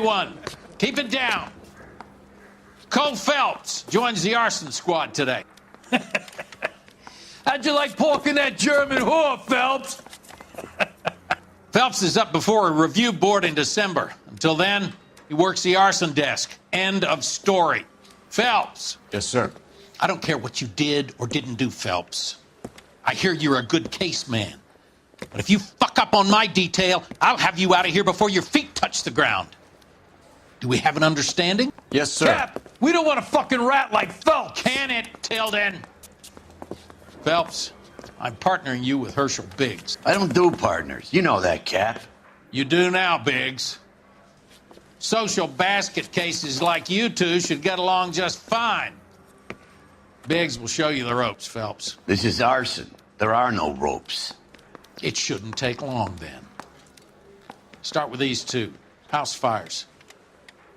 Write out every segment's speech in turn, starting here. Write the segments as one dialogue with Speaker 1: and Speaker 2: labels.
Speaker 1: everyone. Keep it down. Cole Phelps joins the arson squad today. How'd you like pork in that German whore, Phelps? Phelps is up before a review board in December. Until then, he works the arson desk. End of story. Phelps.
Speaker 2: Yes, sir.
Speaker 1: I don't care what you did or didn't do, Phelps. I hear you're a good case man. But if you fuck up on my detail, I'll have you out of here before your feet touch the ground. Do we have an understanding?
Speaker 2: Yes, sir.
Speaker 1: Cap, we don't want a fucking rat like Phelps. Can it, Tilden? Phelps, I'm partnering you with Herschel Biggs.
Speaker 3: I don't do partners. You know that, Cap.
Speaker 1: You do now, Biggs. Social basket cases like you two should get along just fine. Biggs will show you the ropes, Phelps.
Speaker 3: This is arson. There are no ropes.
Speaker 1: It shouldn't take long, then. Start with these two. House fires.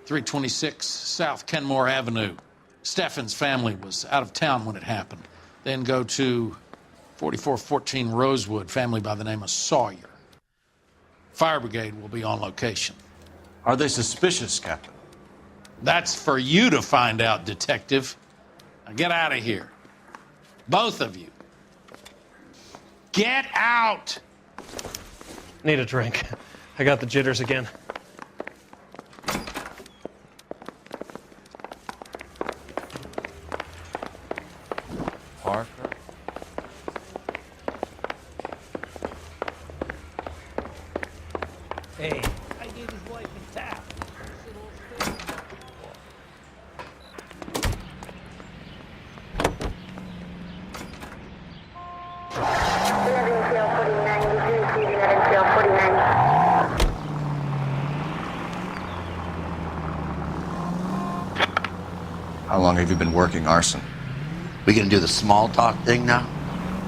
Speaker 1: 326 South Kenmore Avenue. Steffen's family was out of town when it happened. Then go to 4414 Rosewood, family by the name of Sawyer. Fire brigade will be on location.
Speaker 2: Are they suspicious, Captain?
Speaker 1: That's for you to find out, Detective. Now get out of here. Both of you. Get out!
Speaker 4: Need a drink. I got the jitters again.
Speaker 2: Parker?
Speaker 1: Hey. I gave his wife a tap.
Speaker 2: How long have you been working arson?
Speaker 3: We gonna do the small talk thing now?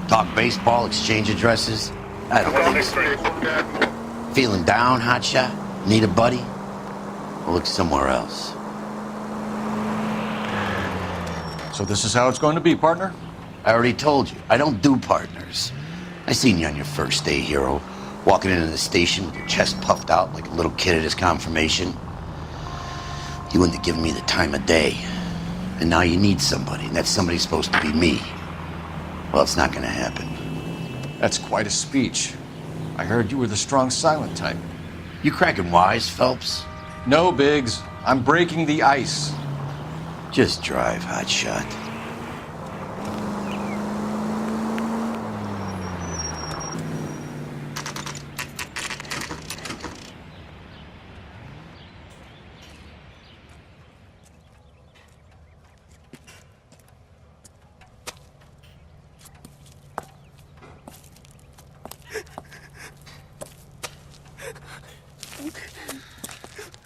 Speaker 3: Talk baseball, exchange addresses? I don't think so. Feeling down, hotshot? Need a buddy? We'll look somewhere else.
Speaker 2: So this is how it's going to be, partner?
Speaker 3: I already told you, I don't do partners. I seen you on your first day, hero. Walking into the station with your chest puffed out like a little kid at his confirmation. You wouldn't have given me the time of day. And now you need somebody, and that somebody's supposed to be me. Well, it's not gonna happen.
Speaker 2: That's quite a speech. I heard you were the strong silent type.
Speaker 3: You cracking wise, Phelps?
Speaker 2: No, Biggs. I'm breaking the ice.
Speaker 3: Just drive, hotshot.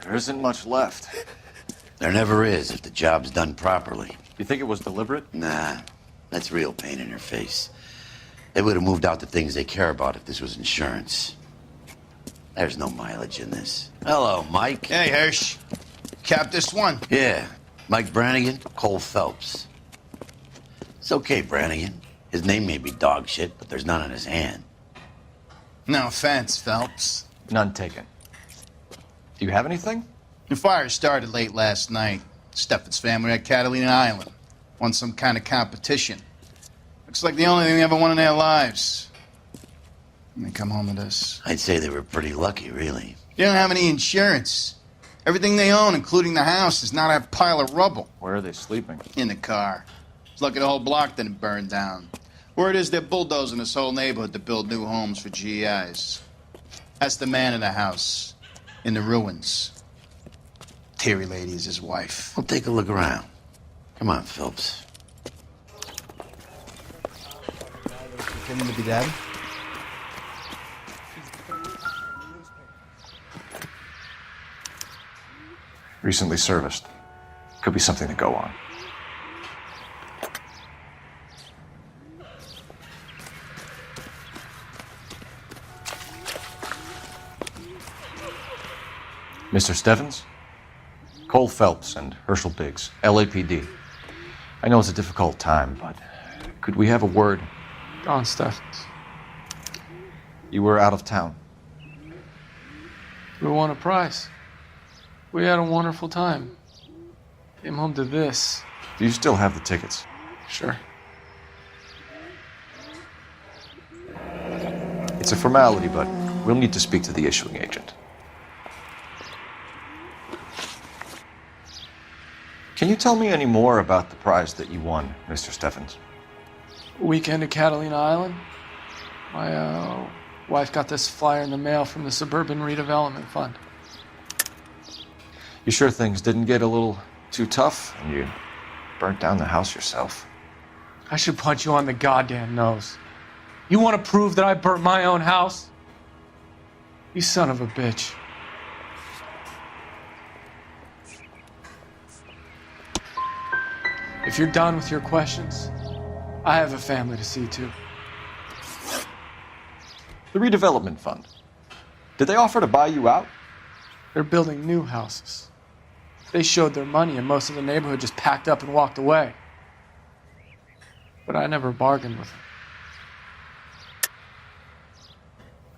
Speaker 2: There isn't much left.
Speaker 3: There never is if the job's done properly.
Speaker 2: You think it was deliberate?
Speaker 3: Nah, that's real pain in your face. They would have moved out the things they care about if this was insurance. There's no mileage in this. Hello, Mike.
Speaker 5: Hey, Hirsch. Cap this one.
Speaker 3: Yeah, Mike Brannigan, Cole Phelps. It's okay, Brannigan. His name may be dog shit, but there's none on his hand.
Speaker 5: No offense, Phelps.
Speaker 2: None taken. Do you have anything?
Speaker 5: The fire started late last night. Steffen's family at Catalina Island. Won some kind of competition. Looks like the only thing they ever won in their lives. And they come home to this.
Speaker 3: I'd say they were pretty lucky, really.
Speaker 5: They don't have any insurance. Everything they own, including the house, is not a pile of rubble.
Speaker 2: Where are they sleeping?
Speaker 5: In the car. It's lucky the whole block didn't burn down. Word is they're bulldozing this whole neighborhood to build new homes for GIs. That's the man in the house. In the ruins. Terry lady is his wife.
Speaker 3: We'll take a look around. Come on, Phelps.
Speaker 5: Pretending to be daddy?
Speaker 2: Recently serviced. Could be something to go on. Mr. Steffens? Cole Phelps and Herschel Biggs, LAPD. I know it's a difficult time, but could we have a word?
Speaker 6: Don Steffens.
Speaker 2: You were out of town.
Speaker 6: We won a prize. We had a wonderful time. Came home to this.
Speaker 2: Do you still have the tickets?
Speaker 6: Sure.
Speaker 2: It's a formality, but we'll need to speak to the issuing agent. Can you tell me any more about the prize that you won, Mr. Steffens?
Speaker 6: Weekend at Catalina Island. My wife got this flyer in the mail from the Suburban Redevelopment Fund.
Speaker 2: You sure things didn't get a little too tough and you burnt down the house yourself?
Speaker 6: I should punch you on the goddamn nose. You want to prove that I burnt my own house? You son of a bitch. If you're done with your questions, I have a family to see to.
Speaker 2: The redevelopment fund. Did they offer to buy you out?
Speaker 6: They're building new houses. They showed their money and most of the neighborhood just packed up and walked away. But I never bargained with them.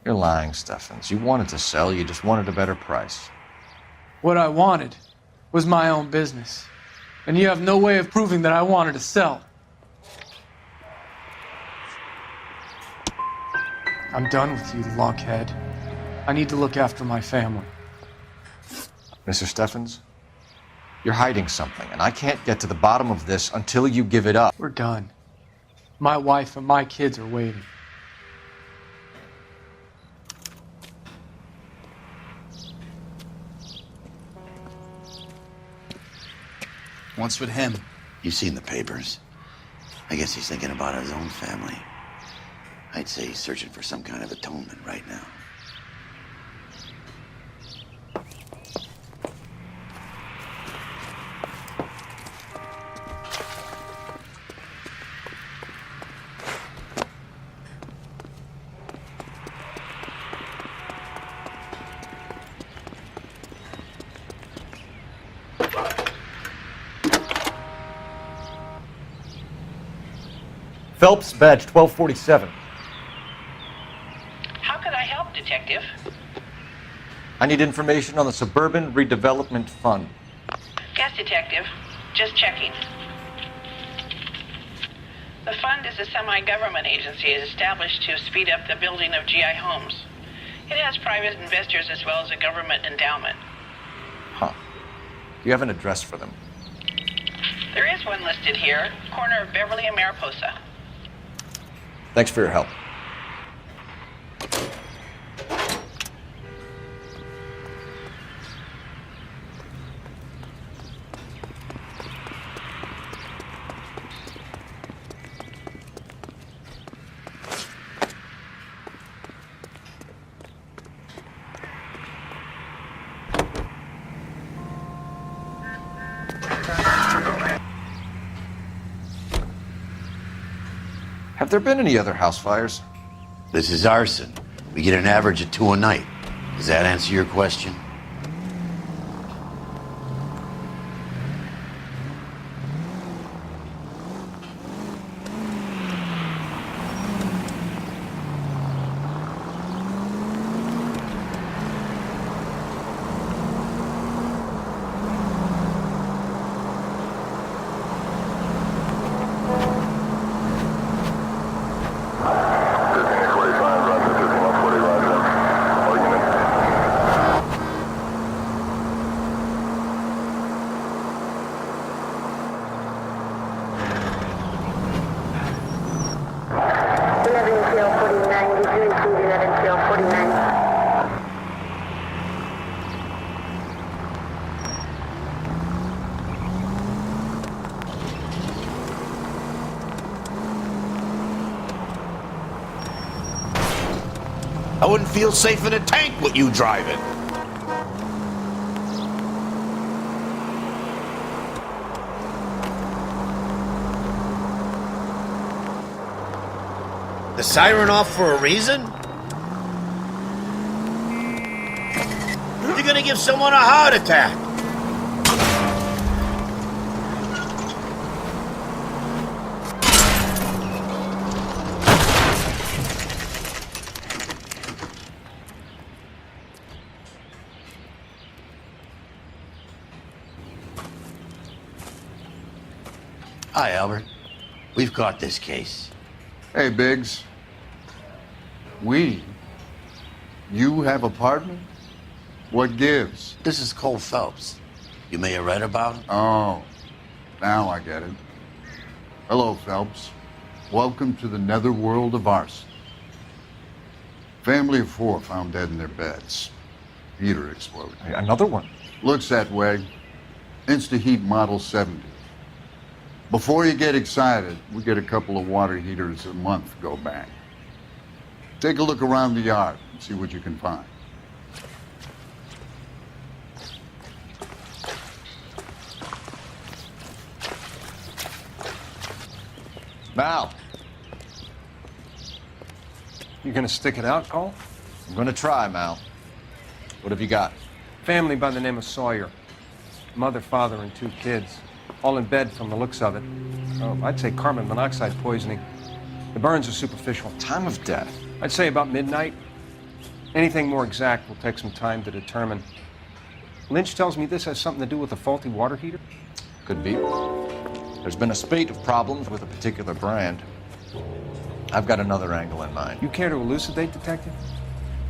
Speaker 2: You're lying, Steffens. You wanted to sell, you just wanted a better price.
Speaker 6: What I wanted was my own business. And you have no way of proving that I wanted to sell. I'm done with you, lunkhead. I need to look after my family.
Speaker 2: Mr. Steffens, you're hiding something, and I can't get to the bottom of this until you give it up.
Speaker 6: We're done. My wife and my kids are waiting.
Speaker 5: What's with him?
Speaker 3: You've seen the papers. I guess he's thinking about his own family. I'd say he's searching for some kind of atonement right now.
Speaker 2: Phelps, badge 1247.
Speaker 7: How can I help, Detective?
Speaker 2: I need information on the Suburban Redevelopment Fund.
Speaker 7: Yes, Detective. Just checking. The fund is a semi-government agency established to speed up the building of GI homes. It has private investors as well as a government endowment.
Speaker 2: Huh. Do you have an address for them?
Speaker 7: There is one listed here, corner of Beverly and Mariposa.
Speaker 2: Thanks for your help. Have there been any other house fires?
Speaker 3: This is arson. We get an average of 2 a night. Does that answer your question? I wouldn't feel safe in a tank with you driving. The siren off for a reason? You're gonna give someone a heart attack. Hi, Albert. We've got this case.
Speaker 8: Hey, Biggs. You have a partner? What gives?
Speaker 3: This is Cole Phelps. You may have read about him.
Speaker 8: Oh, now I get it. Hello, Phelps. Welcome to the netherworld of arson. Family of 4 found dead in their beds. Heater exploded.
Speaker 2: Hey, another one.
Speaker 8: Looks that way. Insta-Heat Model 70. Before you get excited, we get a couple of water heaters a month go bang. Take a look around the yard and see what you can find.
Speaker 2: Mal,
Speaker 4: You gonna stick it out, Cole?
Speaker 2: I'm gonna try, Mal. What have you got?
Speaker 4: Family by the name of Sawyer. Mother, father, and 2 kids. All in bed from the looks of it. Oh, I'd say carbon monoxide poisoning. The burns are superficial.
Speaker 2: Time of death.
Speaker 4: I'd say about midnight. Anything more exact will take some time to determine. Lynch tells me this has something to do with a faulty water heater.
Speaker 2: Could be. There's been a spate of problems with a particular brand. I've got another angle in mind.
Speaker 4: You care to elucidate, Detective?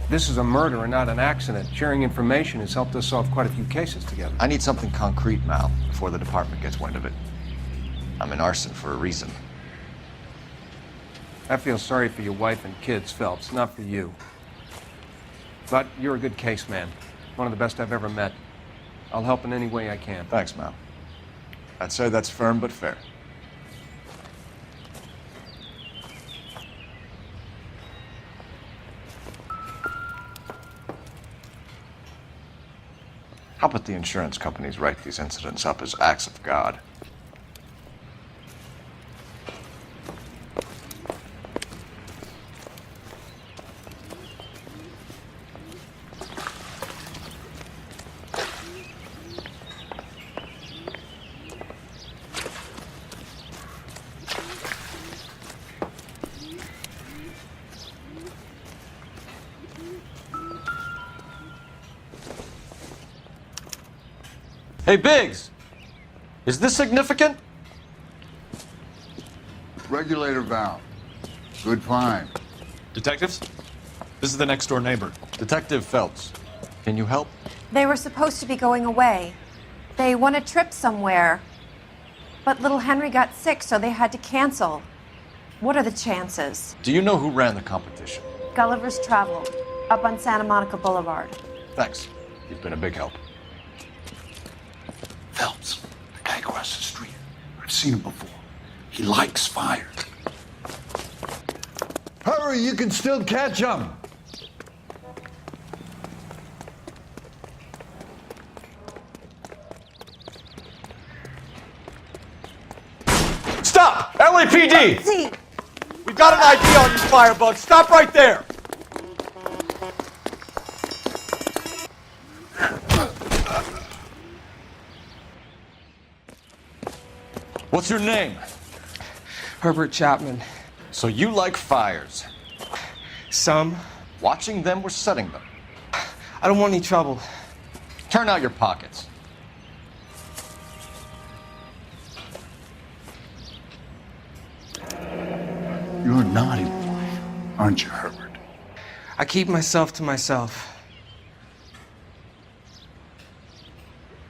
Speaker 4: This is a murder and not an accident. Sharing information has helped us solve quite a few cases together.
Speaker 2: I need something concrete, Mal, before the department gets wind of it. I'm in arson for a reason.
Speaker 4: I feel sorry for your wife and kids, Phelps, not for you. But you're a good case man. One of the best I've ever met. I'll help in any way I can.
Speaker 2: Thanks, Mal. I'd say that's firm but fair. How about the insurance companies write these incidents up as acts of God? Hey, Biggs! Is this significant?
Speaker 8: Regulator valve. Good find.
Speaker 9: Detectives? This is the next door neighbor.
Speaker 2: Detective Phelps, can you help?
Speaker 10: They were supposed to be going away. They won a trip somewhere. But little Henry got sick, so they had to cancel. What are the chances?
Speaker 2: Do you know who ran the competition?
Speaker 10: Gulliver's Travel, up on Santa Monica Boulevard.
Speaker 2: Thanks. You've been a big help.
Speaker 8: Phelps, the guy across the street. I've seen him before. He likes fire. Hurry, you can still catch him.
Speaker 2: Stop! LAPD!
Speaker 10: See,
Speaker 2: We've got an ID on you, firebug. Stop right there! What's your name?
Speaker 6: Herbert Chapman.
Speaker 2: So you like fires.
Speaker 6: Some.
Speaker 2: Watching them or setting them?
Speaker 6: I don't want any trouble.
Speaker 2: Turn out your pockets.
Speaker 8: You're a naughty boy, aren't you, Herbert?
Speaker 6: I keep myself to myself.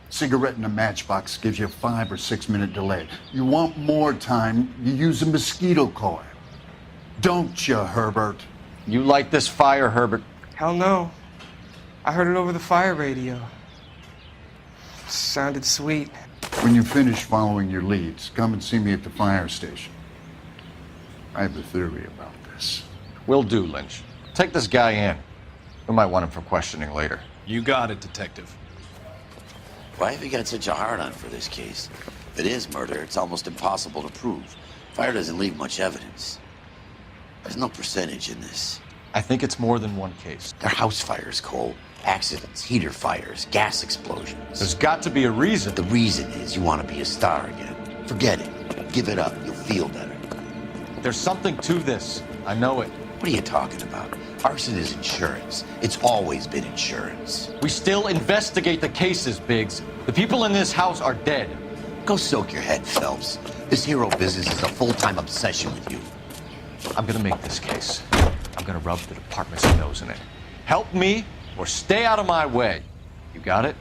Speaker 8: Cigarette in a matchbox gives you a 5 or 6 minute delay. You want more time, you use a mosquito coil. Don't you, Herbert?
Speaker 2: You like this fire, Herbert?
Speaker 6: Hell no. I heard it over the fire radio. Sounded sweet.
Speaker 8: When you finish following your leads, come and see me at the fire station. I have a theory about this.
Speaker 2: Will do, Lynch. Take this guy in. We might want him for questioning later.
Speaker 9: You got it, Detective.
Speaker 3: Why have you got such a hard-on for this case? If it is murder, it's almost impossible to prove. Fire doesn't leave much evidence. There's no percentage in this.
Speaker 2: I think it's more than one case.
Speaker 3: They're house fires, Cole. Accidents, heater fires, gas explosions.
Speaker 2: There's got to be a reason.
Speaker 3: The reason is you want to be a star again. Forget it. Give it up. You'll feel better.
Speaker 2: There's something to this. I know it.
Speaker 3: What are you talking about? Arson is insurance. It's always been insurance.
Speaker 2: We still investigate the cases, Biggs. The people in this house are dead.
Speaker 3: Go soak your head, Phelps. This hero business is a full-time obsession with you.
Speaker 2: I'm gonna make this case. I'm gonna rub the department's nose in it. Help me or stay out of my way. You got it?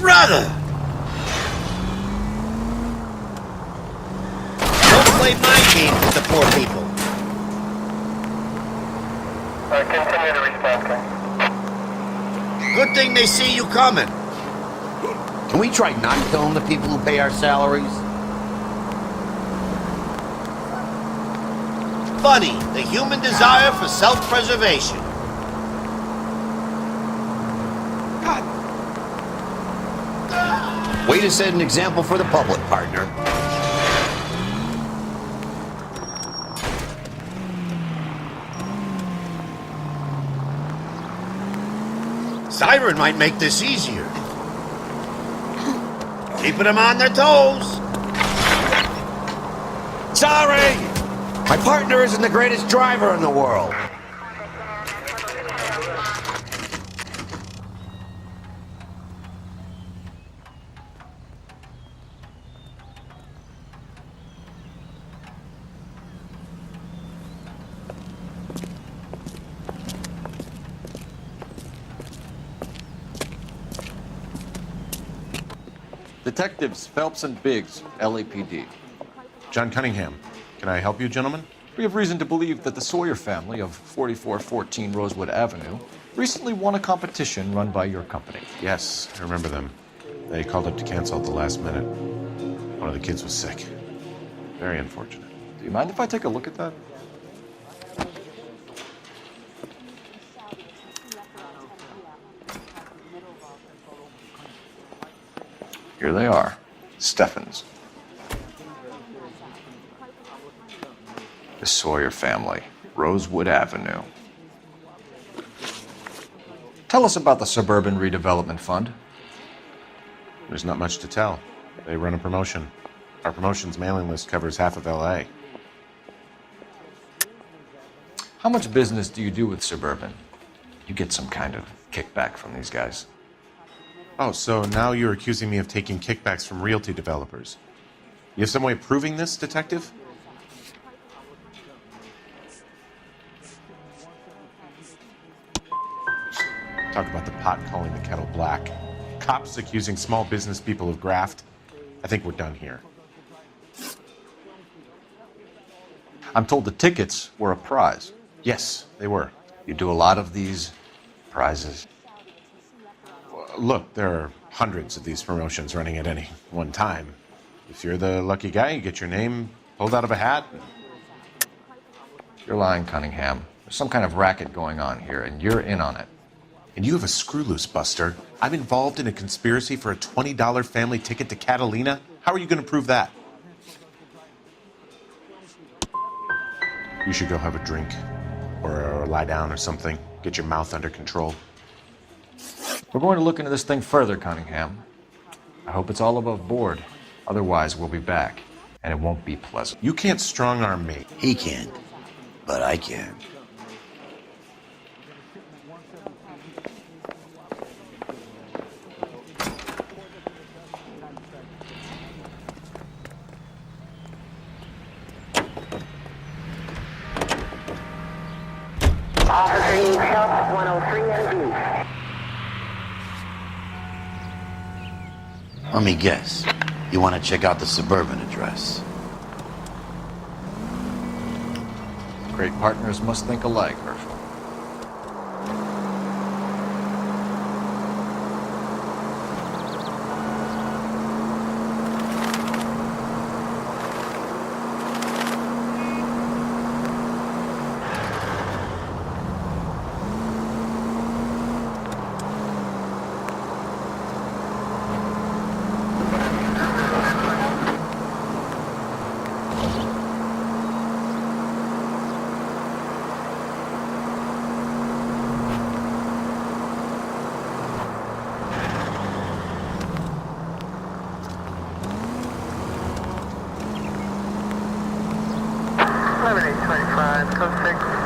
Speaker 3: Brother! Don't play my games with the poor people.
Speaker 11: Continue to respond.
Speaker 3: Good thing they see you coming. Can we try not killing the people who pay our salaries? Funny, the human desire for self-preservation. Way to set an example for the public, partner. Siren might make this easier. Keeping them on their toes. Sorry! My partner isn't the greatest driver in the world.
Speaker 2: Detectives Phelps and Biggs, LAPD.
Speaker 9: John Cunningham. Can I help you, gentlemen?
Speaker 2: We have reason to believe that the Sawyer family of 4414 Rosewood Avenue recently won a competition run by your company.
Speaker 9: Yes, I remember them. They called up to cancel at the last minute. One of the kids was sick. Very unfortunate.
Speaker 2: Do you mind if I take a look at that? Here they are. Steffens. The Sawyer family, Rosewood Avenue. Tell us about the Suburban Redevelopment Fund.
Speaker 9: There's not much to tell. They run a promotion. Our promotion's mailing list covers half of LA.
Speaker 2: How much business do you do with Suburban? You get some kind of kickback from these guys.
Speaker 9: Oh, so now you're accusing me of taking kickbacks from realty developers. You have some way of proving this, detective? Talk about the pot calling the kettle black. Cops accusing small business people of graft. I think we're done here.
Speaker 2: I'm told the tickets were a prize.
Speaker 9: Yes, they were.
Speaker 2: You do a lot of these prizes.
Speaker 9: Look, there are hundreds of these promotions running at any one time. If you're the lucky guy, you get your name pulled out of a hat.
Speaker 2: You're lying, Cunningham. There's some kind of racket going on here, and you're in on it.
Speaker 9: And you have a screw loose, Buster. I'm involved in a conspiracy for a $20 family ticket to Catalina. How are you going to prove that? You should go have a drink or lie down or something. Get your mouth under control.
Speaker 2: We're going to look into this thing further, Cunningham. I hope it's all above board. Otherwise, we'll be back, and it won't be pleasant.
Speaker 9: You can't strong-arm me.
Speaker 3: He can't, but I can.
Speaker 11: Officer needs help, 103 MD.
Speaker 3: Let me guess. You want to check out the Suburban address?
Speaker 2: Great partners must think alike, Herschel.
Speaker 11: 11:25, code 6.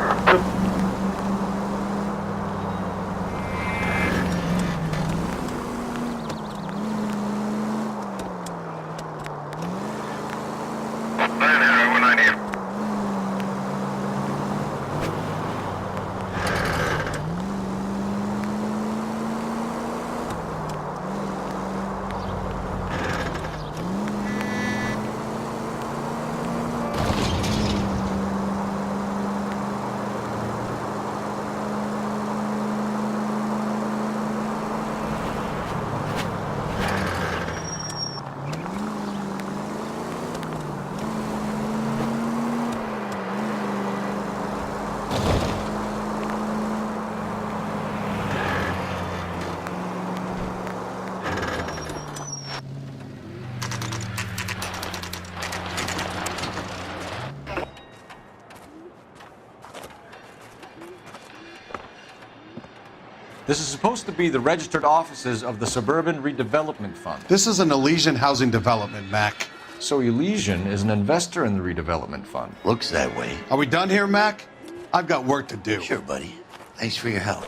Speaker 2: This is supposed to be the registered offices of the Suburban Redevelopment Fund.
Speaker 12: This is an Elysian housing development, Mac.
Speaker 2: So Elysian is an investor in the redevelopment fund.
Speaker 3: Looks that way.
Speaker 12: Are we done here, Mac? I've got work to do.
Speaker 3: Sure, buddy. Thanks for your help.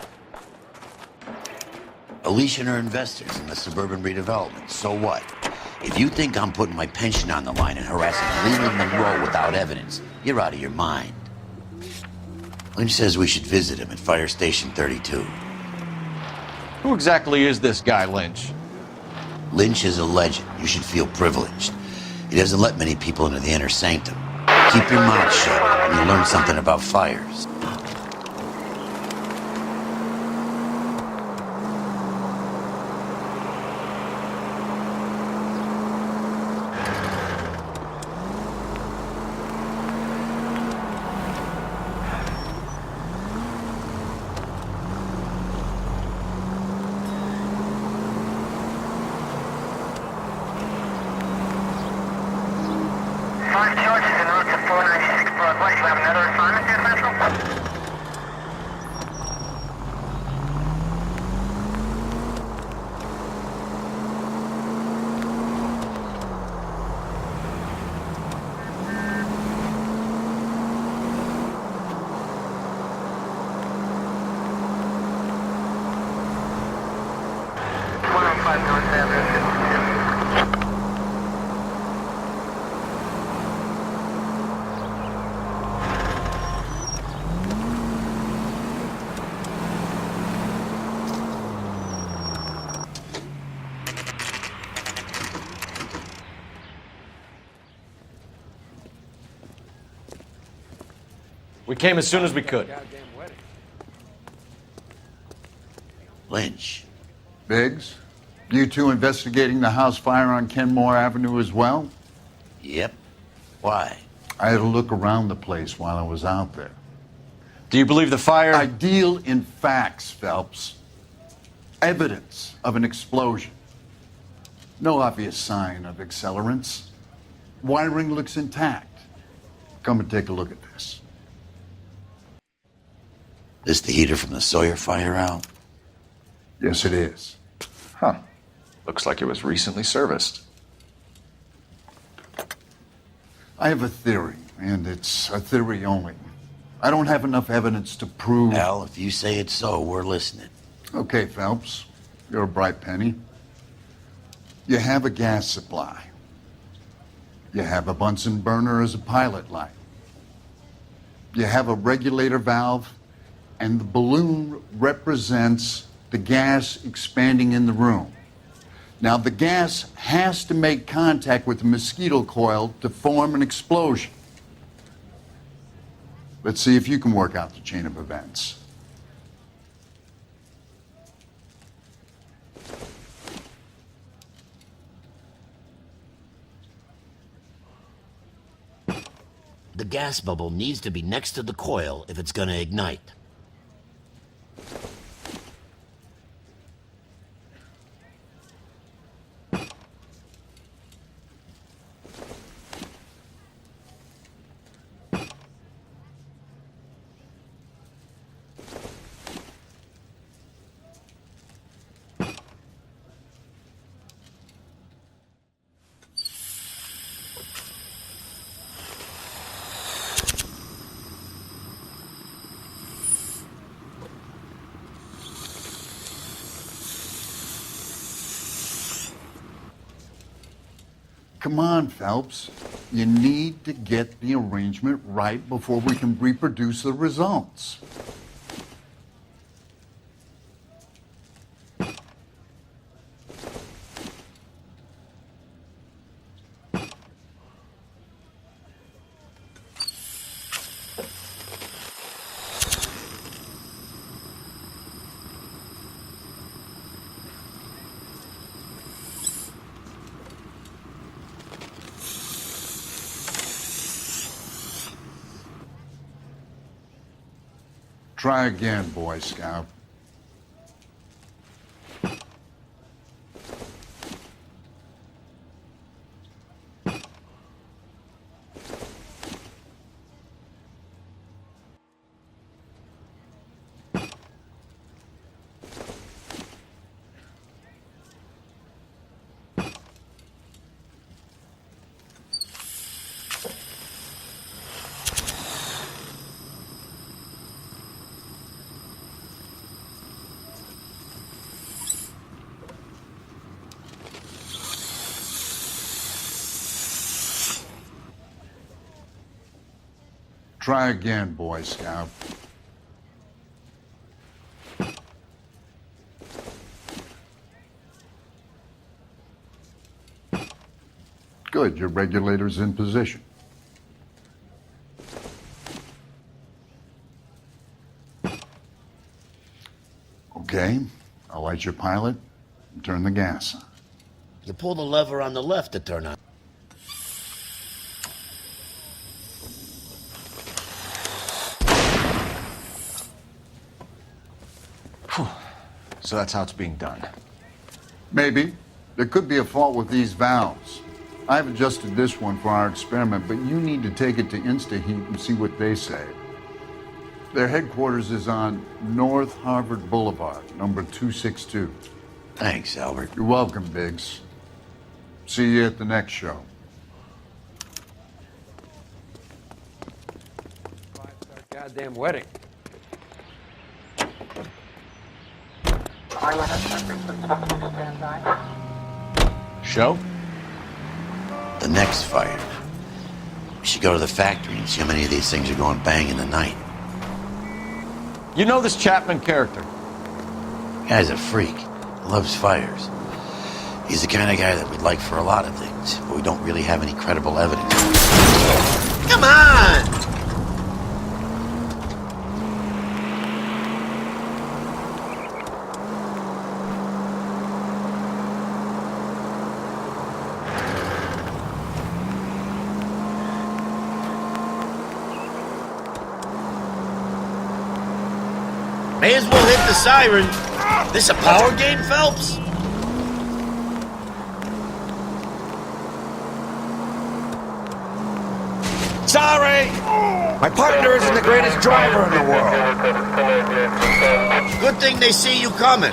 Speaker 3: Elysian are investors in the suburban redevelopment. So what? If you think I'm putting my pension on the line and harassing Leland Monroe without evidence, you're out of your mind. Lynch says we should visit him at Fire Station 32.
Speaker 2: Who exactly is this guy, Lynch?
Speaker 3: Lynch is a legend. You should feel privileged. He doesn't let many people into the inner sanctum. Keep your mouth shut and you'll learn something about fires.
Speaker 2: We came as soon as we could.
Speaker 3: Lynch.
Speaker 8: Biggs, you two investigating the house fire on Kenmore Avenue as well?
Speaker 3: Yep. Why?
Speaker 8: I had a look around the place while I was out there.
Speaker 2: Do you believe the fire?
Speaker 8: I deal in facts, Phelps. Evidence of an explosion. No obvious sign of accelerants. Wiring looks intact. Come and take a look at this.
Speaker 3: This the heater from the Sawyer fire, Al?
Speaker 8: Yes, it is.
Speaker 2: Huh. Looks like it was recently serviced.
Speaker 8: I have a theory, and it's a theory only. I don't have enough evidence to prove...
Speaker 3: Al, if you say it's so, we're listening.
Speaker 8: Okay, Phelps. You're a bright penny. You have a gas supply. You have a Bunsen burner as a pilot light. You have a regulator valve, and the balloon represents the gas expanding in the room. Now, the gas has to make contact with the mosquito coil to form an explosion. Let's see if you can work out the chain of events.
Speaker 3: The gas bubble needs to be next to the coil if it's gonna ignite.
Speaker 8: Come on, Phelps. You need to get the arrangement right before we can reproduce the results. Try again, Boy Scout. Try again, Boy Scout. Good, your regulator's in position. Okay, I'll light your pilot and turn the gas on.
Speaker 3: You pull the lever on the left to turn on.
Speaker 2: So that's how it's being done.
Speaker 8: Maybe. There could be a fault with these valves. I've adjusted this one for our experiment, but you need to take it to InstaHeat and see what they say. Their headquarters is on North Harvard Boulevard, number 262.
Speaker 3: Thanks, Albert.
Speaker 8: You're welcome, Biggs. See you at the next show.
Speaker 4: Five-star goddamn wedding.
Speaker 2: Show?
Speaker 3: The next fire. We should go to the factory and see how many of these things are going bang in the night.
Speaker 2: You know this Chapman character?
Speaker 3: Guy's a freak. Loves fires. He's the kind of guy that we'd like for a lot of things, but we don't really have any credible evidence. Come on! May as well hit the siren. This a power game, Phelps? Sorry! My partner isn't the greatest driver in the world. Good thing they see you coming.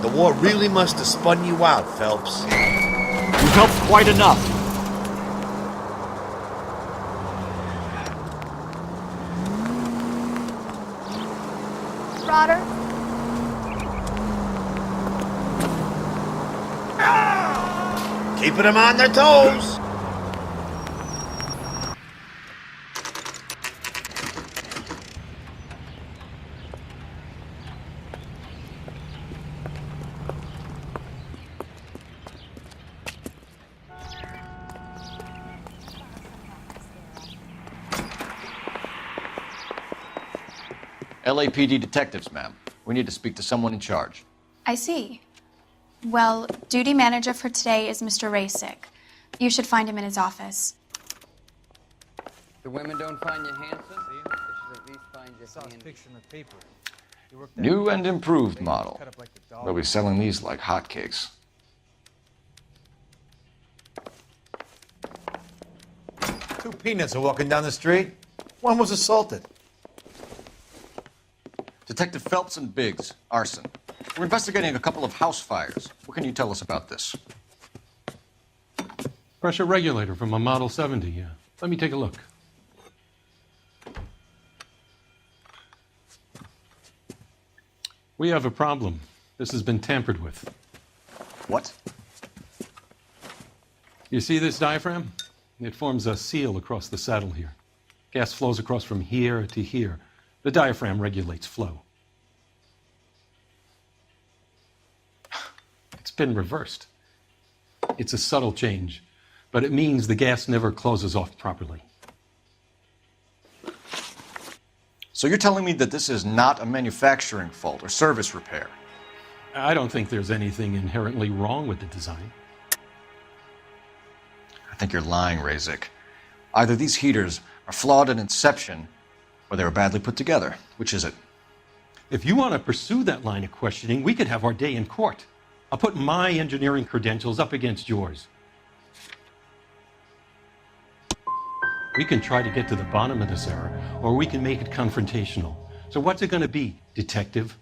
Speaker 3: The war really must have spun you out, Phelps.
Speaker 2: You've helped quite enough.
Speaker 10: Rotter?
Speaker 3: Keeping them on their toes.
Speaker 2: LAPD detectives, ma'am. We need to speak to someone in charge.
Speaker 13: I see. Well, duty manager for today is Mr. Rasick. You should find him in his office.
Speaker 14: The women don't find you handsome? They should at least find you handy.
Speaker 15: Fiction of paper.
Speaker 2: New and improved model. They'll be selling these like hotcakes.
Speaker 15: Two peanuts are walking down the street. One was assaulted.
Speaker 2: Detective Phelps and Biggs, arson. We're investigating a couple of house fires. What can you tell us about this?
Speaker 16: Pressure regulator from a Model 70, yeah. Let me take a look. We have a problem. This has been tampered with.
Speaker 2: What?
Speaker 16: You see this diaphragm? It forms a seal across the saddle here. Gas flows across from here to here. The diaphragm regulates flow. It's been reversed. It's a subtle change, but it means the gas never closes off properly.
Speaker 2: So you're telling me that this is not a manufacturing fault or service repair?
Speaker 16: I don't think there's anything inherently wrong with the design.
Speaker 2: I think you're lying, Razik. Either these heaters are flawed at inception, or they were badly put together. Which is it?
Speaker 16: If you want to pursue that line of questioning, we could have our day in court. I'll put my engineering credentials up against yours. We can try to get to the bottom of this error, or we can make it confrontational. So what's it going to be, detective?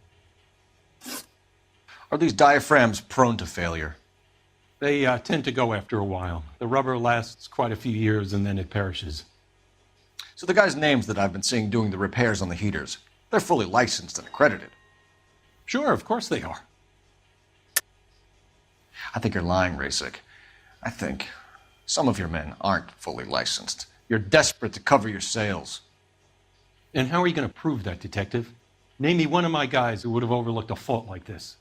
Speaker 2: Are these diaphragms prone to failure?
Speaker 16: They tend to go after a while. The rubber lasts quite a few years and then it perishes.
Speaker 2: So the guys' names that I've been seeing doing the repairs on the heaters, they're fully licensed and accredited.
Speaker 16: Sure, of course they are.
Speaker 2: I think you're lying, Razik. I think some of your men aren't fully licensed. You're desperate to cover your sales.
Speaker 16: And how are you going to prove that, detective? Name me one of my guys who would have overlooked a fault like this.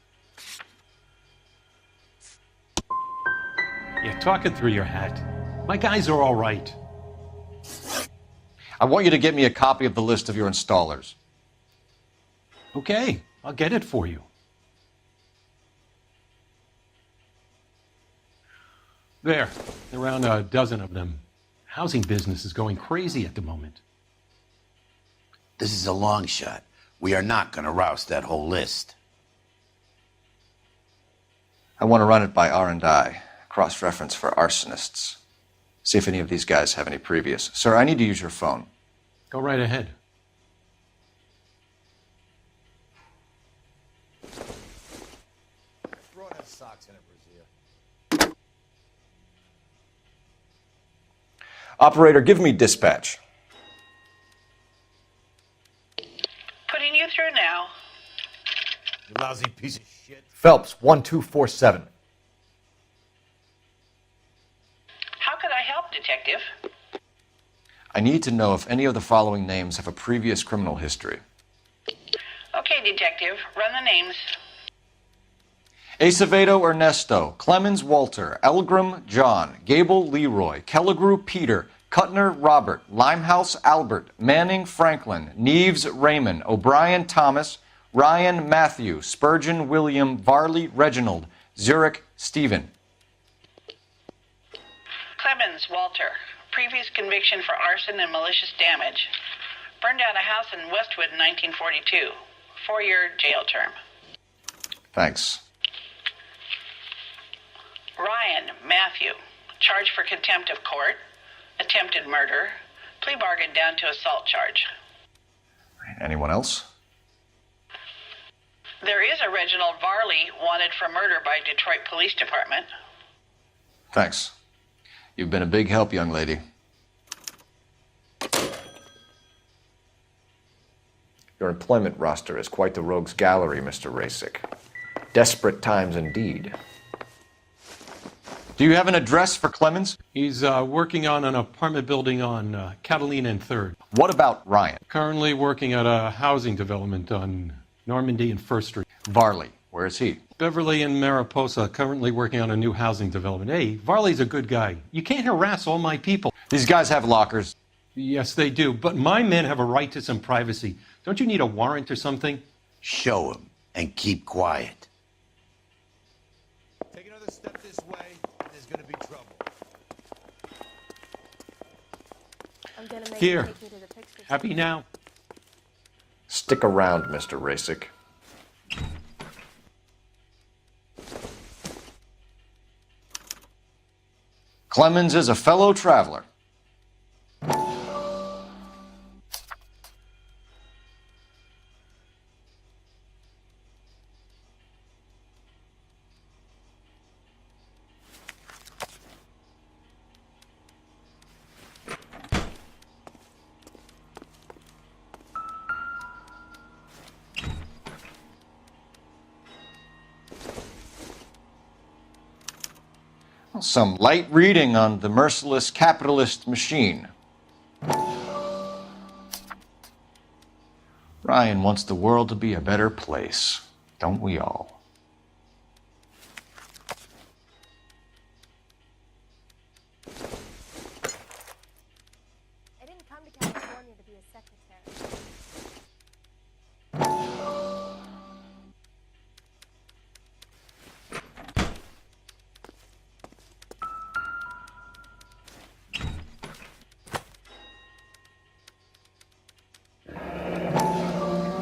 Speaker 16: You're talking through your hat. My guys are all right.
Speaker 2: I want you to get me a copy of the list of your installers.
Speaker 16: Okay, I'll get it for you. There, around a dozen of them. Housing business is going crazy at the moment.
Speaker 3: This is a long shot. We are not going to rouse that whole list.
Speaker 2: I want to run it by R&I, cross-reference for arsonists. See if any of these guys have any previous. Sir, I need to use your phone.
Speaker 16: Go right ahead.
Speaker 2: Operator, give me dispatch.
Speaker 7: Putting you through now.
Speaker 15: You lousy piece of shit. Phelps, 1247.
Speaker 7: How could I help, Detective?
Speaker 2: I need to know if any of the following names have a previous criminal history.
Speaker 7: Okay, Detective, run the names.
Speaker 2: Acevedo Ernesto, Clemens Walter, Elgram John, Gable Leroy, Kelligrew Peter, Cutner Robert, Limehouse Albert, Manning Franklin, Neves Raymond, O'Brien Thomas, Ryan Matthew, Spurgeon William, Varley Reginald, Zurich Stephen.
Speaker 7: Clemens Walter. Previous conviction for arson and malicious damage. Burned down a house in Westwood in 1942. 4-year jail term.
Speaker 2: Thanks.
Speaker 7: Ryan Matthew. Charged for contempt of court. Attempted murder. Plea bargain down to assault charge.
Speaker 2: Anyone else?
Speaker 7: There is a Reginald Varley wanted for murder by Detroit Police Department.
Speaker 2: Thanks. You've been a big help, young lady. Your employment roster is quite the rogues gallery, Mr. Razik. Desperate times indeed. Do you have an address for Clemens?
Speaker 16: He's working on an apartment building on Catalina and 3rd.
Speaker 2: What about Ryan?
Speaker 16: Currently working at a housing development on Normandy and 1st Street.
Speaker 2: Varley, where is he?
Speaker 16: Beverly and Mariposa, currently working on a new housing development. Hey, Varley's a good guy. You can't harass all my people.
Speaker 2: These guys have lockers.
Speaker 16: Yes, they do, but my men have a right to some privacy. Don't you need a warrant or something?
Speaker 3: Show him and keep quiet.
Speaker 15: Take another step this way, and there's going to be trouble.
Speaker 10: I'm gonna make
Speaker 16: Here.
Speaker 10: you take me to the picture.
Speaker 16: Happy now?
Speaker 2: Stick around, Mr. Razik. Clemens is a fellow traveler. Some light reading on the merciless capitalist machine. Ryan wants the world to be a better place, don't we all?
Speaker 10: I didn't come to California to be a secretary.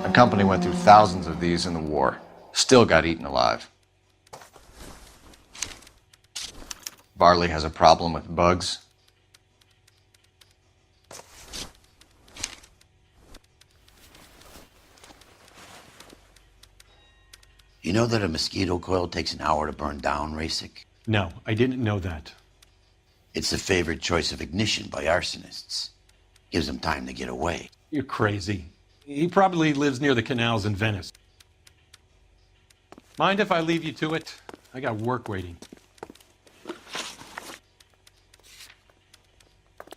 Speaker 2: The company went through thousands of these in the war. Still got eaten alive. Varley has a problem with bugs.
Speaker 3: You know that a mosquito coil takes an hour to burn down, Rasic?
Speaker 16: No, I didn't know that.
Speaker 3: It's the favorite choice of ignition by arsonists. Gives them time to get away.
Speaker 16: You're crazy. He probably lives near the canals in Venice. Mind if I leave you to it? I got work waiting.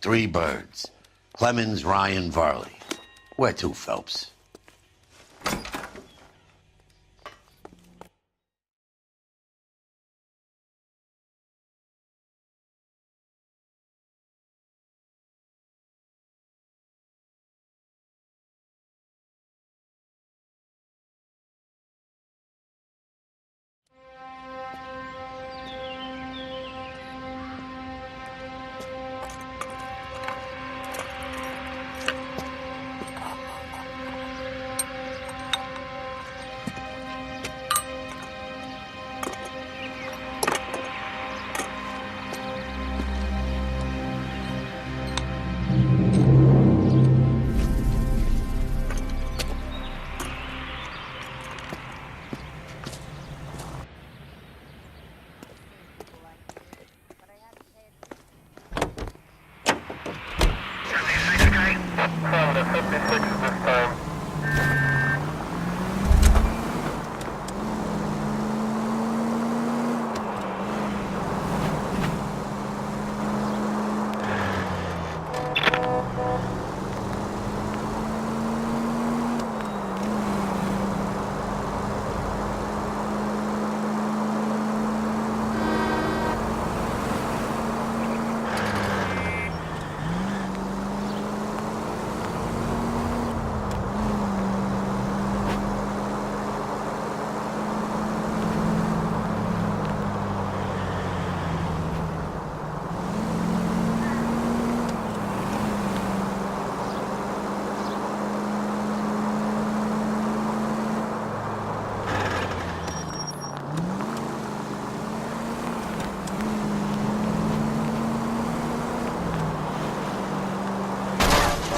Speaker 3: 3 birds. Clemens, Ryan, Varley. Where to, Phelps?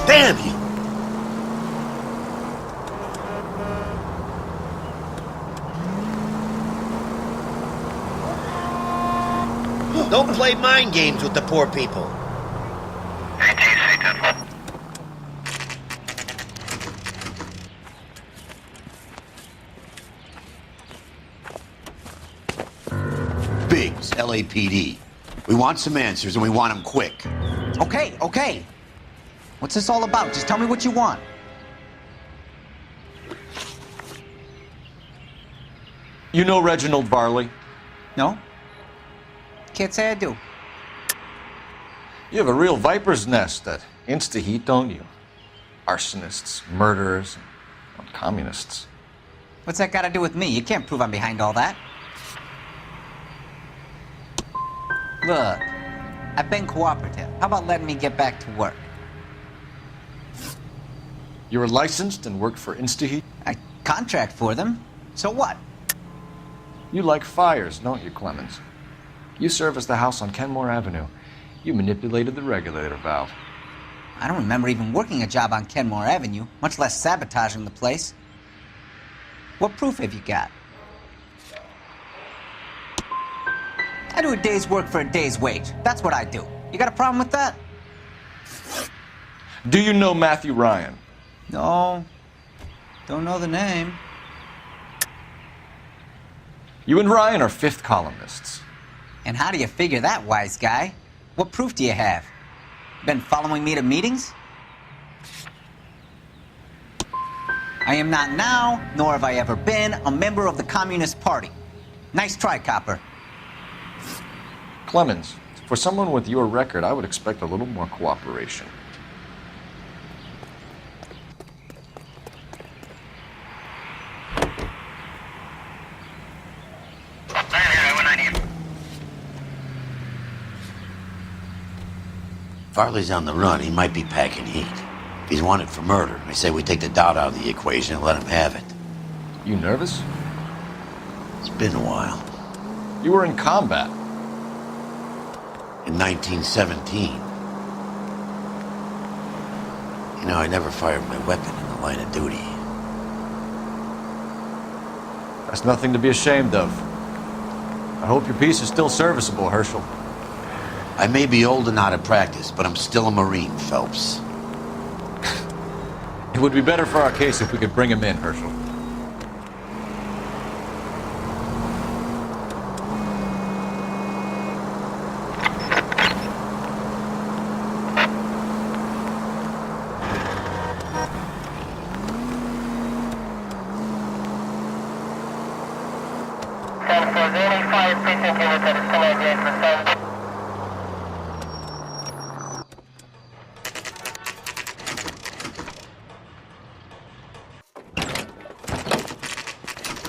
Speaker 3: Damn you! Don't play mind games with the poor people. Biggs, LAPD. We want some answers and we want them quick.
Speaker 17: Okay, okay. What's this all about? Just tell me what you want.
Speaker 2: You know Reginald Varley?
Speaker 17: No? Can't say I do.
Speaker 2: You have a real viper's nest at Insta-Heat, don't you? Arsonists, murderers, and communists.
Speaker 17: What's that got to do with me? You can't prove I'm behind all that. Look, I've been cooperative. How about letting me get back to work?
Speaker 2: You were licensed and worked for Insta-Heat?
Speaker 17: I contract for them. So what?
Speaker 2: You like fires, don't you, Clemens? You serviced the house on Kenmore Avenue. You manipulated the regulator valve.
Speaker 17: I don't remember even working a job on Kenmore Avenue, much less sabotaging the place. What proof have you got? I do a day's work for a day's wage. That's what I do. You got a problem with that?
Speaker 2: Do you know Matthew Ryan?
Speaker 17: No. Don't know the name.
Speaker 2: You and Ryan are fifth columnists.
Speaker 17: And how do you figure that, wise guy? What proof do you have? Been following me to meetings? I am not now, nor have I ever been, a member of the Communist Party. Nice try, copper.
Speaker 2: Clemens, for someone with your record, I would expect a little more cooperation.
Speaker 3: Farley's on the run. He might be packing heat. If he's wanted for murder, I say we take the doubt out of the equation and let him have it.
Speaker 2: You nervous?
Speaker 3: It's been a while.
Speaker 2: You were in combat.
Speaker 3: In 1917. You know, I never fired my weapon in the line of duty.
Speaker 2: That's nothing to be ashamed of. I hope your piece is still serviceable, Herschel.
Speaker 3: I may be old and out of practice, but I'm still a Marine, Phelps.
Speaker 2: It would be better for our case if we could bring him in, Herschel.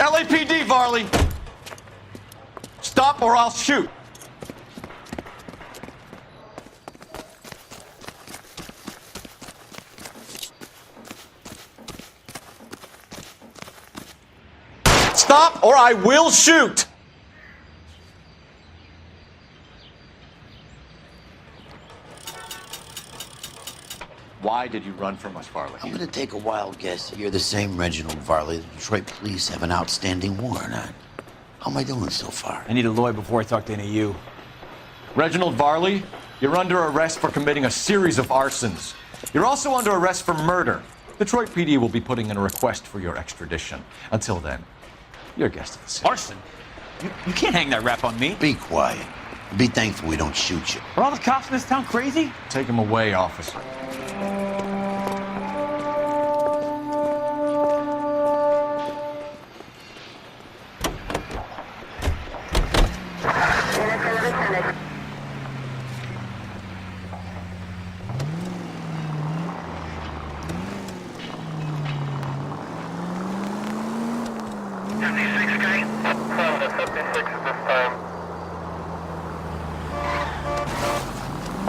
Speaker 2: LAPD, Varley! Stop or I'll shoot! Stop or I will shoot! Why did you run from us, Varley?
Speaker 3: I'm gonna take a wild guess. You're the same Reginald Varley the Detroit police have an outstanding warrant on. How am I doing so far?
Speaker 15: I need a lawyer before I talk to any of you.
Speaker 2: Reginald Varley, you're under arrest for committing a series of arsons. You're also under arrest for murder. Detroit PD will be putting in a request for your extradition. Until then, you're a guest of the city.
Speaker 15: Arson? You can't hang that rap on me.
Speaker 3: Be quiet. Be thankful we don't shoot you.
Speaker 15: Are all the cops in this town crazy?
Speaker 2: Take him away, officer.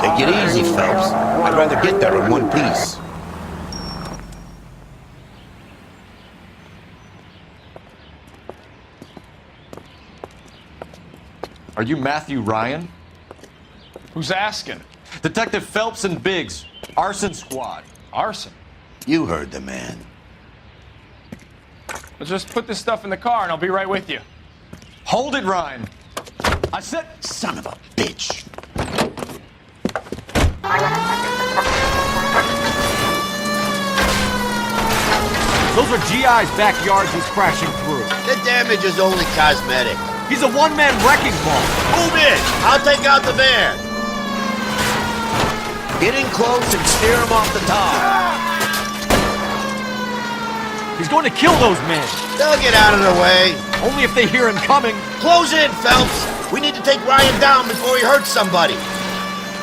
Speaker 3: Take it easy, Phelps. I'd rather get there in one piece.
Speaker 2: Are you Matthew Ryan?
Speaker 4: Who's asking?
Speaker 2: Detective Phelps and Biggs, arson squad.
Speaker 4: Arson?
Speaker 3: You heard the man.
Speaker 4: Let's just put this stuff in the car and I'll be right with you.
Speaker 2: Hold it, Ryan. I said...
Speaker 3: Son of a bitch.
Speaker 15: Those are GI's backyards he's crashing through.
Speaker 3: The damage is only cosmetic.
Speaker 15: He's a one-man wrecking ball.
Speaker 3: Move in! I'll take out the van! Get in close and steer him off the top.
Speaker 15: He's going to kill those men.
Speaker 3: They'll get out of the way.
Speaker 15: Only if they hear him coming.
Speaker 3: Close in, Phelps. We need to take Ryan down before he hurts somebody.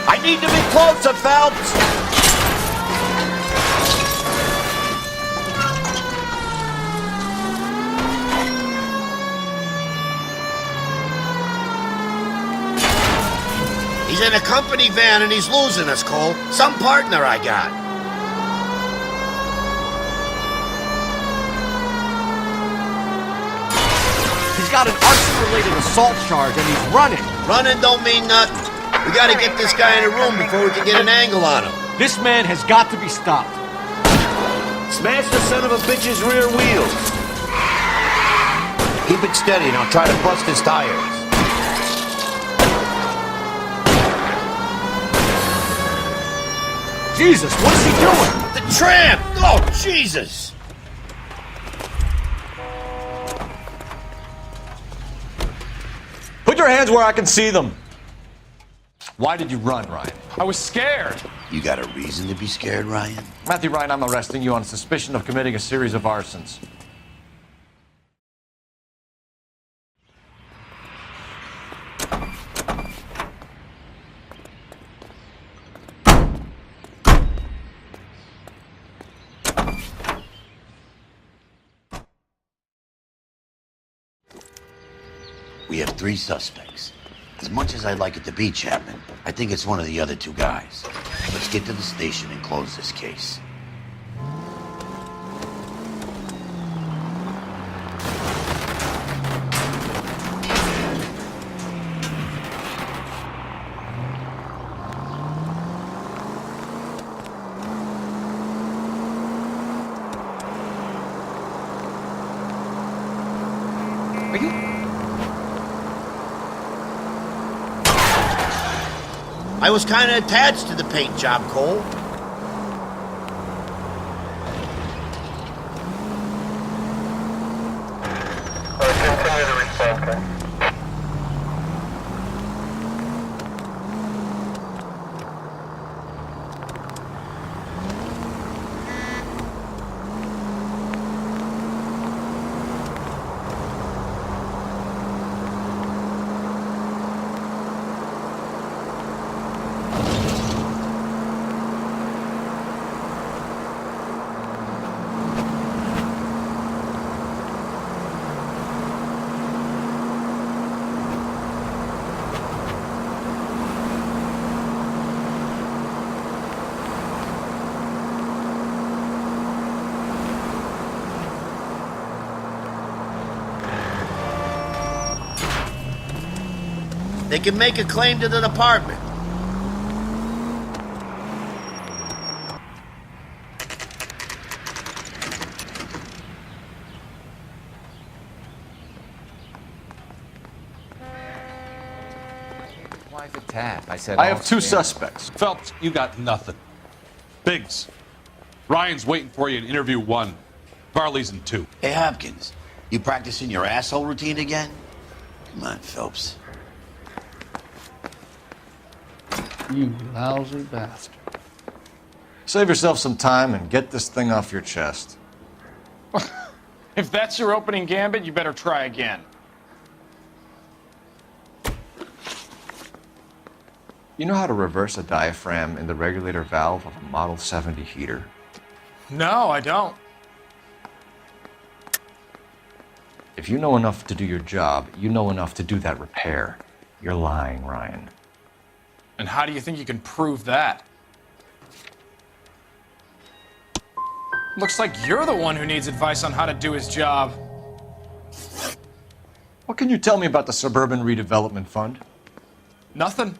Speaker 3: I need to be closer, Phelps. He's in a company van and he's losing us, Cole. Some partner I got.
Speaker 15: He's got an arson-related assault charge and he's running.
Speaker 3: Running don't mean nothing. We gotta get this guy in a room before we can get an angle on him.
Speaker 15: This man has got to be stopped.
Speaker 3: Smash the son of a bitch's rear wheels. Keep it steady and I'll try to bust his tires.
Speaker 15: Jesus, what is he doing?
Speaker 3: The tramp! Oh, Jesus!
Speaker 2: Put your hands where I can see them. Why did you run, Ryan?
Speaker 18: I was scared.
Speaker 3: You got a reason to be scared, Ryan?
Speaker 2: Matthew Ryan, I'm arresting you on suspicion of committing a series of arsons.
Speaker 3: We have 3 suspects. As much as I'd like it to be Chapman, I think it's one of the other 2 guys. Let's get to the station and close this case.
Speaker 17: Are you...
Speaker 19: I was kind of attached to the paint job, Cole.
Speaker 11: Continue to respond, okay?
Speaker 19: They can make a claim to the department.
Speaker 17: Why is it tap? I said
Speaker 2: I have 2 suspects.
Speaker 18: Phelps, you got nothing. Biggs, Ryan's waiting for you in interview 1. Varley's in 2.
Speaker 3: Hey, Hopkins, you practicing your asshole routine again? Come on, Phelps.
Speaker 6: You lousy bastard.
Speaker 2: Save yourself some time and get this thing off your chest.
Speaker 18: If that's your opening gambit, you better try again.
Speaker 2: You know how to reverse a diaphragm in the regulator valve of a Model 70 heater?
Speaker 18: No, I don't.
Speaker 2: If you know enough to do your job, you know enough to do that repair. You're lying, Ryan.
Speaker 18: And how do you think you can prove that? Looks like you're the one who needs advice on how to do his job.
Speaker 2: What can you tell me about the Suburban Redevelopment Fund?
Speaker 18: Nothing.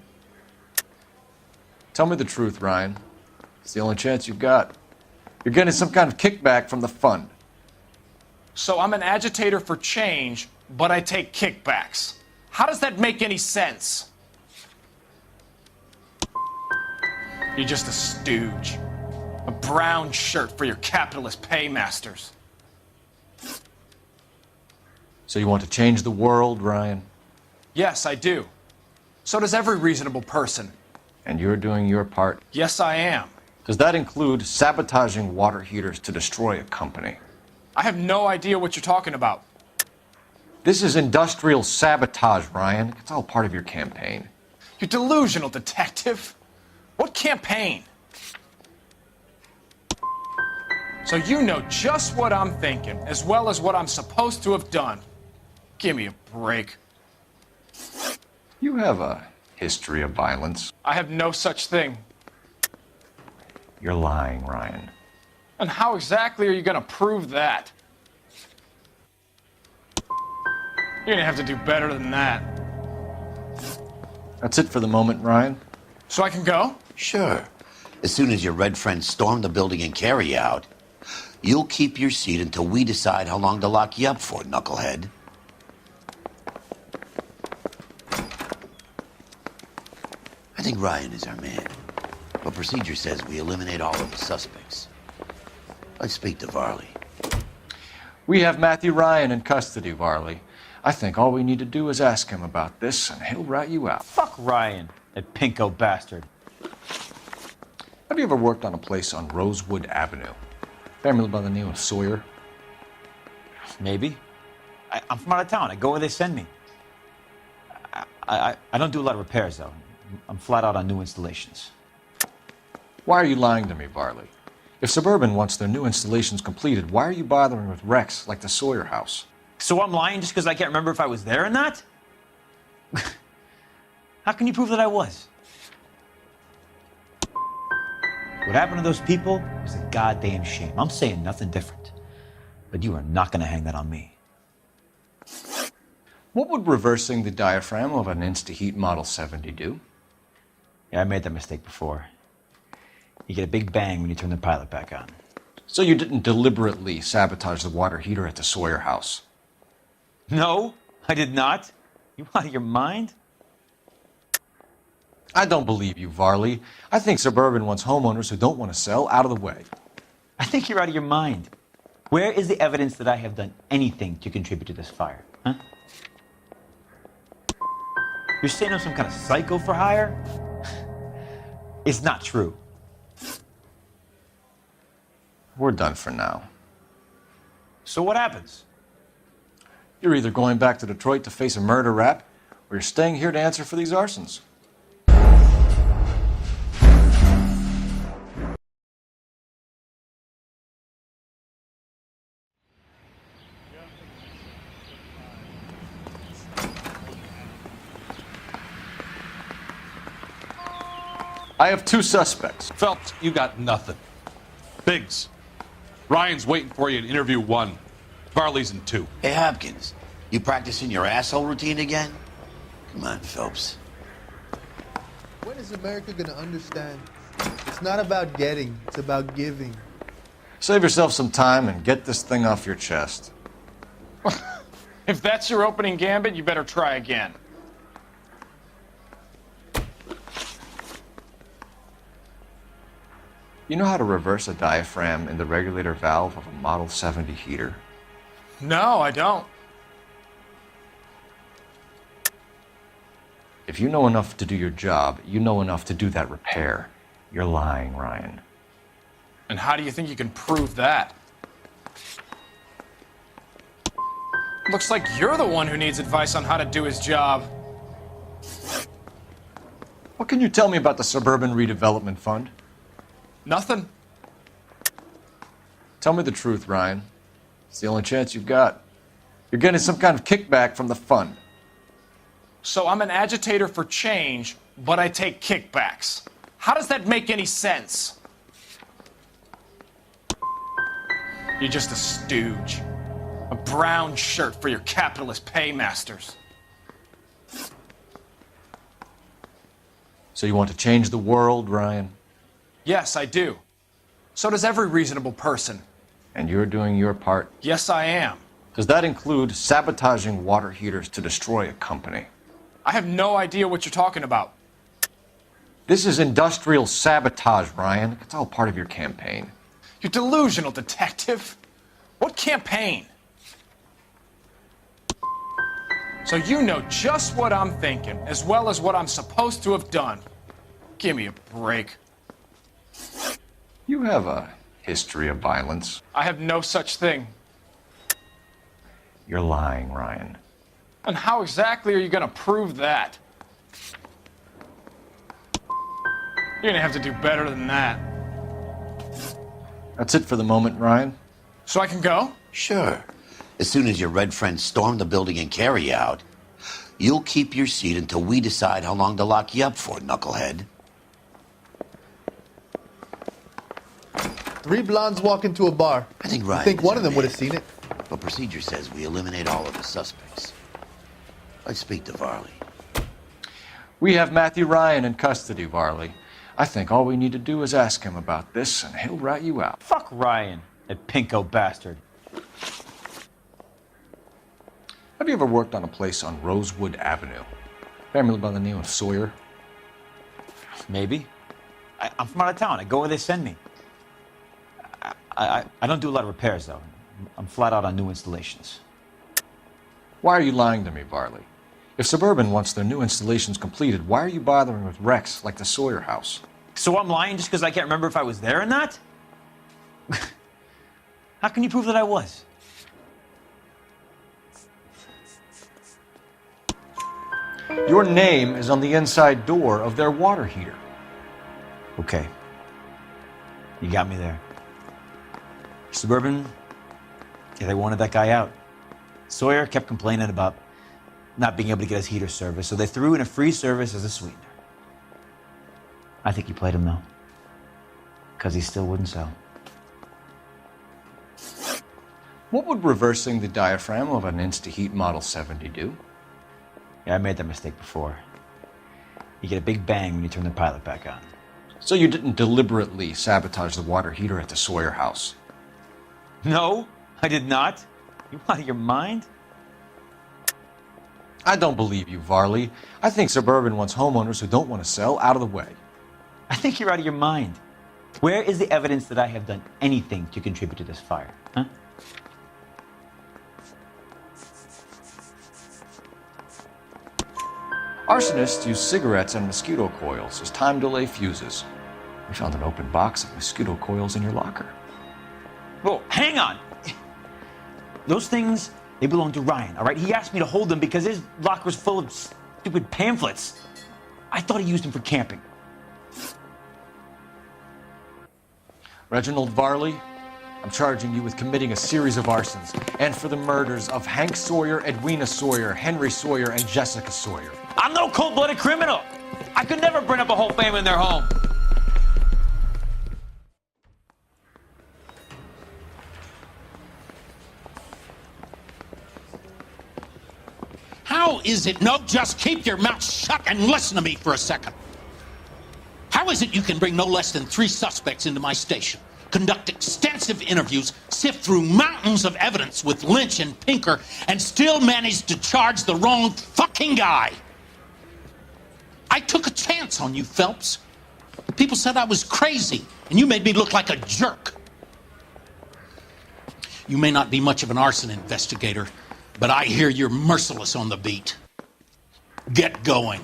Speaker 2: Tell me the truth, Ryan. It's the only chance you've got. You're getting some kind of kickback from the fund.
Speaker 18: So I'm an agitator for change, but I take kickbacks. How does that make any sense? You're just a stooge. A brown shirt for your capitalist paymasters.
Speaker 2: So you want to change the world, Ryan?
Speaker 18: Yes, I do. So does every reasonable person.
Speaker 2: And you're doing your part?
Speaker 18: Yes, I am.
Speaker 2: Does that include sabotaging water heaters to destroy a company?
Speaker 18: I have no idea what you're talking about.
Speaker 2: This is industrial sabotage, Ryan. It's all part of your campaign.
Speaker 18: You're delusional, detective. What campaign? So you know just what I'm thinking, as well as what I'm supposed to have done. Give me a break.
Speaker 2: You have a history of violence.
Speaker 18: I have no such thing.
Speaker 2: You're lying, Ryan.
Speaker 18: And how exactly are you going to prove that? You're going to have to do better than that.
Speaker 2: That's it for the moment, Ryan.
Speaker 18: So I can go?
Speaker 3: Sure. As soon as your red friends storm the building and carry out, you'll keep your seat until we decide how long to lock you up for, knucklehead. I think Ryan is our man. But procedure says we eliminate all of the suspects. Let's speak to Varley.
Speaker 2: We have Matthew Ryan in custody, Varley. I think all we need to do is ask him about this, and he'll rat you out.
Speaker 20: Fuck Ryan, that pinko bastard.
Speaker 2: Have you ever worked on a place on Rosewood Avenue? Family by the name of Sawyer?
Speaker 20: Maybe. I'm from out of town. I go where they send me. I don't do a lot of repairs, though. I'm flat out on new installations.
Speaker 2: Why are you lying to me, Varley? If Suburban wants their new installations completed, why are you bothering with wrecks like the Sawyer house?
Speaker 20: So I'm lying just because I can't remember if I was there or not? How can you prove that I was? What happened to those people was a goddamn shame. I'm saying nothing different. But you are not going to hang that on me.
Speaker 2: What would reversing the diaphragm of an Insta-Heat Model 70 do?
Speaker 20: Yeah, I made that mistake before. You get a big bang when you turn the pilot back on.
Speaker 2: So you didn't deliberately sabotage the water heater at the Sawyer house?
Speaker 20: No, I did not. You out of your mind?
Speaker 2: I don't believe you, Varley. I think Suburban wants homeowners who don't want to sell out of the way.
Speaker 20: I think you're out of your mind. Where is the evidence that I have done anything to contribute to this fire? Huh? You're saying I'm some kind of psycho for hire? It's not true.
Speaker 2: We're done for now.
Speaker 20: So what happens?
Speaker 2: You're either going back to Detroit to face a murder rap, or you're staying here to answer for these arsons. I have two suspects.
Speaker 21: Phelps, you got nothing. Biggs, Ryan's waiting for you in interview 1. Varley's in 2.
Speaker 3: Hey, Hopkins, you practicing your asshole routine again? Come on, Phelps.
Speaker 22: When is America gonna understand? It's not about getting, it's about giving.
Speaker 2: Save yourself some time and get this thing off your chest.
Speaker 18: If that's your opening gambit, you better try again.
Speaker 2: You know how to reverse a diaphragm in the regulator valve of a Model 70 heater?
Speaker 18: No, I don't.
Speaker 2: If you know enough to do your job, you know enough to do that repair. You're lying, Ryan.
Speaker 18: And how do you think you can prove that? Looks like you're the one who needs advice on how to do his job.
Speaker 2: What can you tell me about the Suburban Redevelopment Fund?
Speaker 18: Nothing.
Speaker 2: Tell me the truth, Ryan. It's the only chance you've got. You're getting some kind of kickback from the fund.
Speaker 18: So I'm an agitator for change, but I take kickbacks. How does that make any sense? You're just a stooge. A brown shirt for your capitalist paymasters.
Speaker 2: So you want to change the world, Ryan?
Speaker 18: Yes, I do. So does every reasonable person.
Speaker 2: And you're doing your part?
Speaker 18: Yes, I am.
Speaker 2: Does that include sabotaging water heaters to destroy a company?
Speaker 18: I have no idea what you're talking about.
Speaker 2: This is industrial sabotage, Ryan. It's all part of your campaign.
Speaker 18: You're delusional, detective. What campaign? So you know just what I'm thinking, as well as what I'm supposed to have done. Give me a break.
Speaker 2: You have a history of violence.
Speaker 18: I have no such thing.
Speaker 2: You're lying, Ryan.
Speaker 18: And how exactly are you going to prove that? You're going to have to do better than that.
Speaker 2: That's it for the moment, Ryan.
Speaker 18: So I can go?
Speaker 3: Sure. As soon as your red friends storm the building and carry you out, you'll keep your seat until we decide how long to lock you up for, knucklehead.
Speaker 22: 3 blondes walk into a bar.
Speaker 3: I think
Speaker 22: You
Speaker 3: Ryan
Speaker 22: think
Speaker 3: is
Speaker 22: one
Speaker 3: our
Speaker 22: of them would have
Speaker 3: man.
Speaker 22: seen it?
Speaker 3: But procedure says we eliminate all of the suspects. Let's speak to Varley.
Speaker 2: We have Matthew Ryan in custody, Varley. I think all we need to do is ask him about this, and he'll rat you out.
Speaker 20: Fuck Ryan, that pinko bastard.
Speaker 2: Have you ever worked on a place on Rosewood Avenue? Family by the name of Sawyer?
Speaker 20: Maybe. I'm from out of town. I go where they send me. I don't do a lot of repairs, though. I'm flat out on new installations.
Speaker 2: Why are you lying to me, Varley? If Suburban wants their new installations completed, why are you bothering with wrecks like the Sawyer house?
Speaker 20: So I'm lying just because I can't remember if I was there or not? How can you prove that I was?
Speaker 2: Your name is on the inside door of their water heater.
Speaker 20: Okay. You got me there. Suburban, yeah, they wanted that guy out. Sawyer kept complaining about not being able to get his heater service, so they threw in a free service as a sweetener. I think he played him, though, because he still wouldn't sell.
Speaker 2: What would reversing the diaphragm of an InstaHeat Model 70 do?
Speaker 20: Yeah, I made that mistake before. You get a big bang when you turn the pilot back on.
Speaker 2: So you didn't deliberately sabotage the water heater at the Sawyer house?
Speaker 20: No, I did not. You out of your mind?
Speaker 2: I don't believe you, Varley. I think Suburban wants homeowners who don't want to sell out of the way.
Speaker 20: I think you're out of your mind. Where is the evidence that I have done anything to contribute to this fire? Huh?
Speaker 2: Arsonists use cigarettes and mosquito coils as time delay fuses. We found an open box of mosquito coils in your locker.
Speaker 20: Whoa, hang on! Those things, they belong to Ryan, all right? He asked me to hold them because his locker's full of stupid pamphlets. I thought he used them for camping.
Speaker 2: Reginald Varley, I'm charging you with committing a series of arsons and for the murders of Hank Sawyer, Edwina Sawyer, Henry Sawyer, and Jessica Sawyer.
Speaker 20: I'm no cold-blooded criminal. I could never burn up a whole family in their home.
Speaker 1: How is it? No, just keep your mouth shut and listen to me for a second. How is it you can bring no less than 3 suspects into my station, conduct extensive interviews, sift through mountains of evidence with Lynch and Pinker, and still manage to charge the wrong fucking guy? I took a chance on you, Phelps. People said I was crazy, and you made me look like a jerk. You may not be much of an arson investigator, but I hear you're merciless on the beat. Get going.